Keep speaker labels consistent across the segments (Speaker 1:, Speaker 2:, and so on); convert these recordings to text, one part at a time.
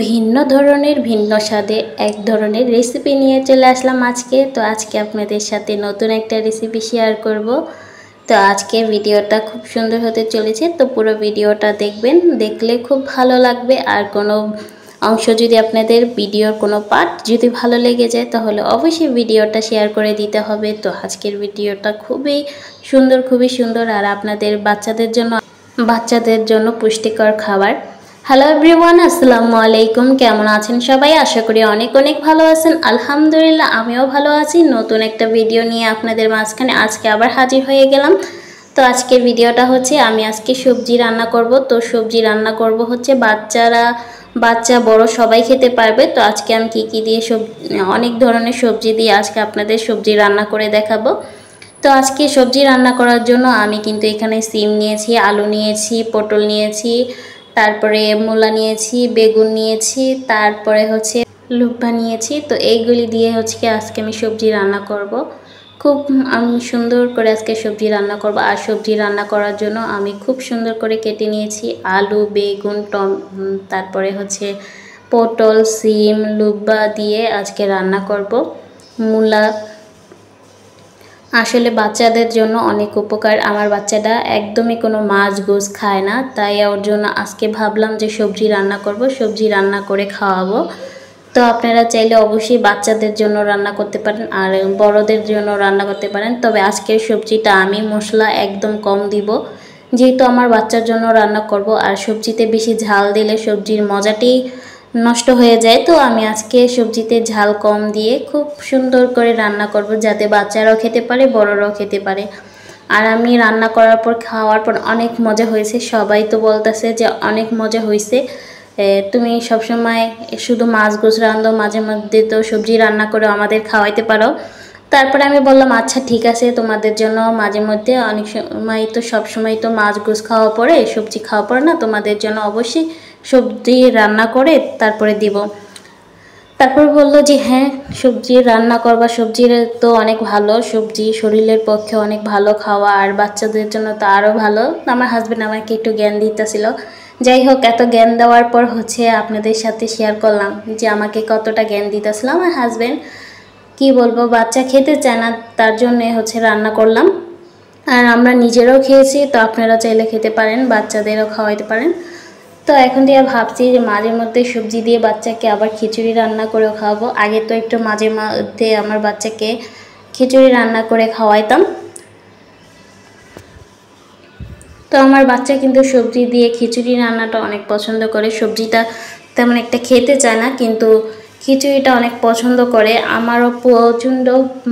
Speaker 1: ভিন্ন ধরনের ভিন্ন স্বাদে এক ধরনের রেসিপি নিয়ে চলে আসলাম আজকে। তো আজকে আপনাদের সাথে নতুন একটা রেসিপি শেয়ার করব। তো আজকে ভিডিওটা খুব সুন্দর হতে চলেছে, তো পুরো ভিডিওটা দেখবেন, দেখলে খুব ভালো লাগবে। আর কোনো অংশ যদি আপনাদের ভিডিওর কোনো পার্ট যদি ভালো লেগে যায় তাহলে অবশ্যই ভিডিওটা শেয়ার করে দিতে হবে। তো আজকের ভিডিওটা খুবই সুন্দর আর আপনাদের বাচ্চাদের জন্য পুষ্টিকর খাবার। হ্যালো এভরিওয়ান, আসসালামু আলাইকুম। কেমন আছেন সবাই? আশা করি অনেক ভালো আছেন। আলহামদুলিল্লাহ, আমিও ভালো আছি। নতুন একটা ভিডিও নিয়ে আপনাদের মাঝখানে আজকে আবার হাজির হয়ে গেলাম। তো আজকের ভিডিওটা হচ্ছে আমি আজকে সবজি রান্না করব। তো সবজি রান্না করব হচ্ছে বাচ্চা বড় সবাই খেতে পারবে। তো আজকে আমি কি দিয়ে অনেক ধরনের সবজি দিয়ে আজকে আপনাদের সবজি রান্না করে দেখাবো। তো আজকে সবজি রান্না করার জন্য আমি কিন্তু এখানে সিম নিয়েছি, আলু নিয়েছি, পটল নিয়েছি, তারপরে মূলা নিয়েছি, বেগুন নিয়েছি, তারপরে হচ্ছে লুব্বা নিয়েছি। তো এইগুলি দিয়ে হচ্ছে আজকে আমি সবজি রান্না করব। আমি সুন্দর করে আজকে সবজি রান্না করব। আর সবজি রান্না করার জন্য আমি খুব সুন্দর করে কেটে নিয়েছি আলু, বেগুন, তারপরে হচ্ছে পটল, সিম, লুব্বা দিয়ে আজকে রান্না করব। মূলা আসলে বাচ্চাদের জন্য অনেক উপকার। আমার বাচ্চাটা একদমই কোনো মাছ গোছ খায় না, তাই ওর জন্য আজকে ভাবলাম যে সবজি রান্না করব, সবজি রান্না করে খাওয়াবো। তো আপনারা চাইলে অবশ্যই বাচ্চাদের জন্য রান্না করতে পারেন আর বড়দের জন্য রান্না করতে পারেন। তবে আজকের সবজিটা আমি মশলা একদম কম দিব, যেহেতু আমার বাচ্চার জন্য রান্না করব। আর সবজিতে বেশি ঝাল দিলে সবজির মজাটি নষ্ট হয়ে যায়। তো আমি আজকে সবজিতে ঝাল কম দিয়ে খুব সুন্দর করে রান্না করব, যাতে বাচ্চারাও খেতে পারে, বড়রাও খেতে পারে। আর আমি রান্না করার পর খাওয়ার পর অনেক মজা হয়েছে, সবাই তো বলতেছে যে অনেক মজা হয়েছে, তুমি সবসময় শুধু মাছ গোছ রান্ধো, মাঝে মধ্যে তো সবজি রান্না করে আমাদের খাওয়াইতে পারো। তারপরে আমি বললাম আচ্ছা ঠিক আছে, তোমাদের জন্য মাঝে মধ্যে, অনেক সময় তো সবসময় তো মাছ গোছ খাওয়া পড়ে, সবজি খাওয়া পড়ে না, তোমাদের জন্য অবশ্যই সবজি রান্না করে তারপরে দিব। তারপর বললো যে হ্যাঁ, সবজি রান্না করবা, সবজির তো অনেক ভালো, সবজি শরীরের পক্ষে অনেক ভালো খাওয়া, আর বাচ্চাদের জন্য তো আরও ভালো। আমার হাজব্যান্ড আমাকে একটু জ্ঞান দিতেছিল। যাই হোক, এত জ্ঞান দেওয়ার পর হচ্ছে আপনাদের সাথে শেয়ার করলাম যে আমাকে কতটা জ্ঞান দিতেছিল আমার হাজব্যান্ড। কি বলবো, বাচ্চা খেতে চায় না, তার জন্য হচ্ছে রান্না করলাম। আর আমরা নিজেরাও খেয়েছি, তো আপনারা চাইলে খেতে পারেন, বাচ্চাদেরও খাওয়াইতে পারেন। তো এখন দিয়ে ভাবছি যে মাঝে মধ্যে সবজি দিয়ে বাচ্চাকে আবার খিচুড়ি রান্না করেও খাওয়াবো। আগে তো একটু মাঝে মধ্যে আমার বাচ্চাকে খিচুড়ি রান্না করে খাওয়াইতাম। তো আমার বাচ্চা কিন্তু সবজি দিয়ে খিচুড়ি রান্নাটা অনেক পছন্দ করে। সবজিটা তেমন একটা খেতে চায় না, কিন্তু খিচুড়িটা অনেক পছন্দ করে। আমারও প্রচণ্ড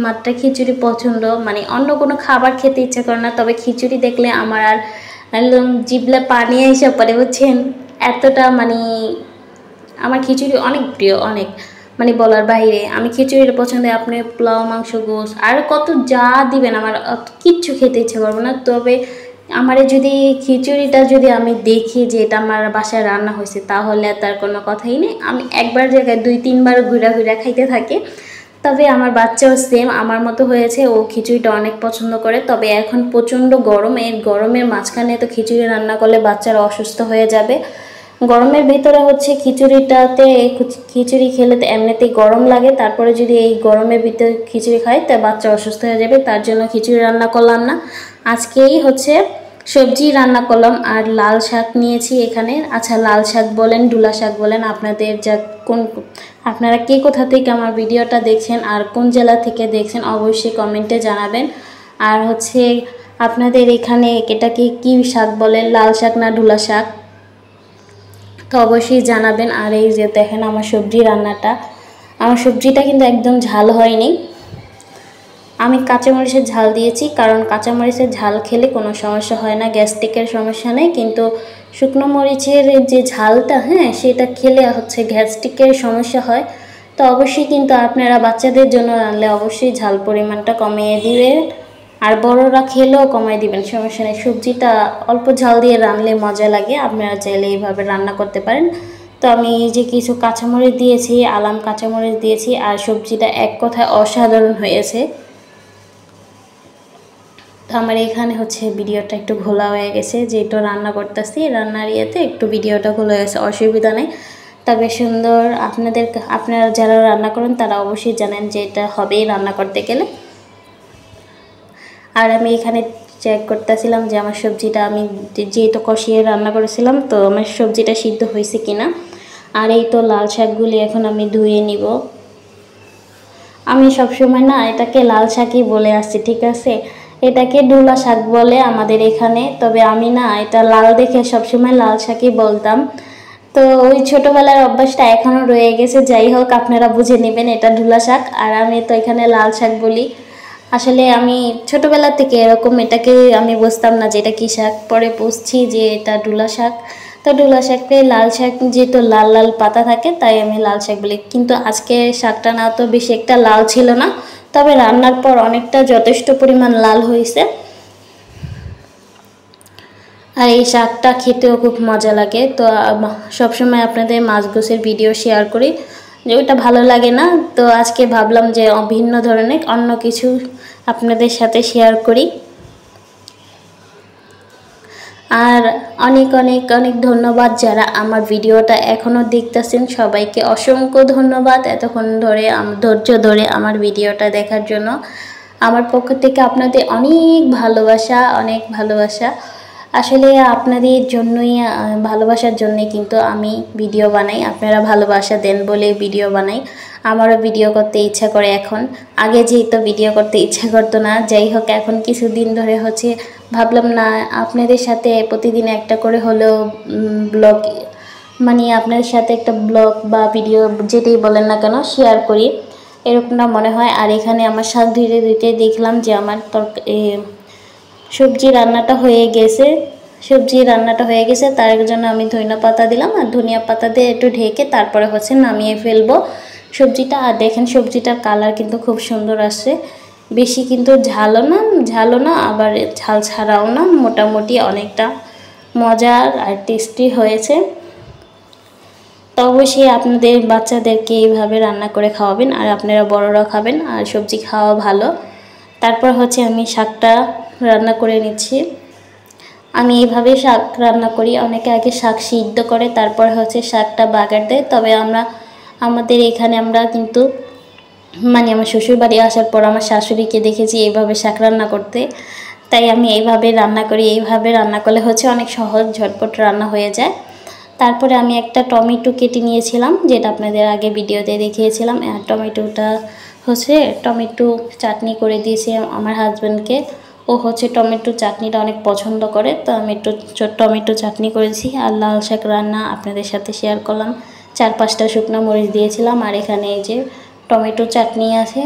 Speaker 1: মাত্রা খিচুড়ি পছন্দ, মানে অন্য কোনো খাবার খেতে ইচ্ছা করে না, তবে খিচুড়ি দেখলে আমার আর একদম জিভলে পানি এসে পড়ে, বুঝছেন। এতটা মানে আমার খিচুড়ি অনেক প্রিয়, অনেক মানে বলার বাইরে। আমি খিচুড়ির পছন্দ, আপনি পোলাও, মাংস, গোশ আর কত যা দিবেন আমার কিচ্ছু খেতে ইচ্ছে করবো না। তবে আমার যদি খিচুড়িটা যদি আমি দেখি যে এটা আমার বাসায় রান্না হয়েছে, তাহলে তার কোনো কথাই নেই, আমি একবার জায়গায় 2-3বার ঘুরা খাইতে থাকি। তবে আমার বাচ্চাও সেম আমার মতো হয়েছে, ও খিচুড়িটা অনেক পছন্দ করে। তবে এখন প্রচণ্ড গরম, এই গরমের মাঝখানে তো খিচুড়ি রান্না করলে বাচ্চারা অসুস্থ হয়ে যাবে। গরমের ভিতরে হচ্ছে খিচুড়ি খেলে তো এমনিতেই গরম লাগে, তারপরে যদি এই গরমের ভিতরে খিচুড়ি খাই তা বাচ্চা অসুস্থ হয়ে যাবে, তার জন্য খিচুড়ি রান্না করলাম না। আজকেই হচ্ছে সবজি রান্না করলাম। আর লাল শাক নিয়েছি এখানে। আচ্ছা, লাল শাক বলেন, ডুলা শাক বলেন, আপনারা কে কোথা থেকে আমার ভিডিওটা দেখছেন আর কোন জেলা থেকে দেখছেন অবশ্যই কমেন্টে জানাবেন। আর হচ্ছে আপনাদের এখানে এটাকে কি শাক বলেন, লাল শাক না ডুলা শাক, তো অবশ্যই জানাবেন। আর এই যে দেখেন আমার সবজিটা কিন্তু একদম ঝাল হয়নি। আমি কাঁচামরিচের ঝাল দিয়েছি, কারণ কাঁচামরিচের ঝাল খেলে কোনো সমস্যা হয় না, গ্যাস্ট্রিকের সমস্যা নেই। কিন্তু শুকনো মরিচের যে ঝালটা, হ্যাঁ, সেটা খেলে হচ্ছে গ্যাস্ট্রিকের সমস্যা হয়। তো অবশ্যই কিন্তু আপনারা বাচ্চাদের জন্য রান্নলে অবশ্যই ঝাল পরিমাণটা কমিয়ে দিবেন, আর বড়রা খেলেও কমাই দিবেন, সমস্যা নেই। সবজিটা অল্প ঝাল দিয়ে রান্নলে মজা লাগে, আপনারা চাইলে এইভাবে রান্না করতে পারেন। তো আমি এই যে কিছু কাঁচামরিচ দিয়েছি, আলাম কাঁচামরিচ দিয়েছি, আর সবজিটা এক কথায় অসাধারণ হয়েছে। তো আমার এখানে হচ্ছে ভিডিওটা একটু ঘোলা হয়ে গেছে, যেহেতু রান্না করতেছি, রান্নার ইয়েতে একটু ভিডিওটা ঘোলা হয়ে গেছে, অসুবিধা নেই। তবে সুন্দর। আপনারা যারা রান্না করেন তারা অবশ্যই জানেন যে এটা হবেই রান্না করতে গেলে। আর আমি এখানে চেক করতেছিলাম যে আমার সবজিটা আমি যেহেতু কষিয়ে রান্না করেছিলাম, তো আমার সবজিটা সিদ্ধ হয়েছে কিনা। আর এই তো লাল শাকগুলি এখন আমি ধুয়ে নিব। আমি সবসময় না এটাকে লাল শাকই বলে আসছি, ঠিক আছে। এটাকে ডুলা শাক বলে আমাদের এখানে, তবে আমি না এটা লাল দেখে সবসময় লাল শাকই বলতাম। তো ওই ছোটোবেলার অভ্যাসটা এখনও রয়ে গেছে। যাই হোক, আপনারা বুঝে নেবেন এটা ডুলা শাক, আর আমি তো এখানে লাল শাক বলি। আসলে আমি ছোটোবেলা থেকে এরকম এটাকে আমি বুঝতাম না যে এটা কী শাক, পরে বুঝছি যে এটা ডুলা শাক। তো ডুলা শাককে লাল শাক যেহেতু লাল লাল পাতা থাকে তাই আমি লাল শাক বলি। কিন্তু আজকে শাকটা না তো বেশি একটা লাল ছিল না, তবে রান্নার পর অনেকটা যথেষ্ট পরিমাণ লাল হয়েছে। আর এই শাকটা খেতেও খুব মজা লাগে। তো সবসময় আপনাদের মাছ গোছের ভিডিও শেয়ার করি, যে ওইটা ভালো লাগে না। তো আজকে ভাবলাম যে ভিন্ন ধরনের অন্য কিছু আপনাদের সাথে শেয়ার করি। আর অনেক অনেক অনেক ধন্যবাদ যারা আমার ভিডিওটা এখনও দেখতেছেন, সবাইকে অসংখ্য ধন্যবাদ এতক্ষণ ধরে ধৈর্য ধরে আমার ভিডিওটা দেখার জন্য। আমার পক্ষ থেকে আপনাদের অনেক ভালোবাসা, অনেক ভালোবাসা। আসলে আপনাদের জন্যই, ভালোবাসার জন্যই কিন্তু আমি ভিডিও বানাই। আপনারা ভালোবাসা দেন বলে ভিডিও বানাই। আমারও ভিডিও করতে ইচ্ছা করে এখন। আগে যেহেতু ভিডিও করতে ইচ্ছা করতো না, যাই হোক এখন কিছুদিন ধরে হচ্ছে ভাবলাম না আপনাদের সাথে প্রতিদিন একটা করে হলেও ব্লগ, মানে আপনাদের সাথে একটা ব্লগ বা ভিডিও যেটাই বলেন না কেন শেয়ার করি, এরকমটা মনে হয়। আর এখানে আমার শাক ধুইতে ধুইতে দেখলাম যে আমার সবজি রান্নাটা হয়ে গেছে। তার জন্য আমি ধনিয়া পাতা দিলাম, আর ধনিয়া পাতা দিয়ে একটু ঢেকে তারপরে হচ্ছে নামিয়ে ফেলবো সবজিটা। আর দেখেন সবজিটার কালার কিন্তু খুব সুন্দর আসছে। বেশি কিন্তু ঝালও না আবার ঝাল ছাড়াও না, মোটামুটি অনেকটা মজার আর টেস্টি হয়েছে। তো অবশ্যই আপনাদের বাচ্চাদেরকে এইভাবে রান্না করে খাওয়াবেন, আর আপনারা বড়রা খাবেন, আর সবজি খাওয়া ভালো। তারপর হচ্ছে আমি শাকটা রান্না করে নিচ্ছি। আমি এইভাবে শাক রান্না করি। অনেকে আগে শাক সিদ্ধ করে তারপর হচ্ছে শাকটা বাগার দেয়, তবে আমাদের এখানে আমরা কিন্তু মানে আমার শ্বশুরবাড়ি আসার পর আমার শাশুড়িকে দেখেছি এইভাবে শাক রান্না করতে, তাই আমি এইভাবে রান্না করি। এইভাবে রান্না করলে হচ্ছে অনেক সহজ, ঝটপট রান্না হয়ে যায়। তারপরে আমি একটা টমেটো কেটে নিয়েছিলাম, যেটা আপনাদের আগে ভিডিওতে দেখিয়েছিলাম। টমেটোটা হচ্ছে টমেটো চাটনি করে দিয়েছি আমার হাজব্যান্ডকে। ও হচ্ছে টমেটো চাটনিটা অনেক পছন্দ করে, তো আমি একটু টমেটো চাটনি করেছি। আর লাল শাক রান্না আপনাদের সাথে শেয়ার করলাম। 4-5টা শুকনো মরিচ দিয়েছিলাম, আর এখানে এই যে টমেটো চাটনি আছে।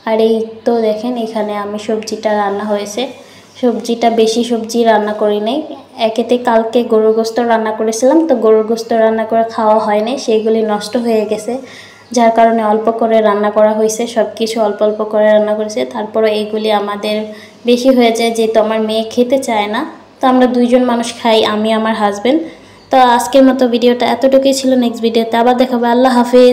Speaker 1: আর এই তো দেখেন এখানে আমি সবজিটা রান্না হয়েছে। সবজিটা বেশি সবজি রান্না করি নাই, একেতে কালকে গরুর গোস্ত রান্না করেছিলাম, তো গরুর গোস্ত রান্না করে খাওয়া হয় নাই, সেইগুলি নষ্ট হয়ে গেছে, যার কারণে অল্প করে রান্না করা হয়েছে। সব কিছু অল্প অল্প করে রান্না করেছে। তারপরে এইগুলি আমাদের বেশি হয়ে যায়, যেহেতু আমার মেয়ে খেতে চায় না, তো আমরা 2জন মানুষ খাই, আমি আমার হাজব্যান্ড। তো আজকের মতো ভিডিওটা এতটুকুই ছিল। নেক্সট ভিডিওতে আবার দেখাবো। আল্লাহ হাফেজ।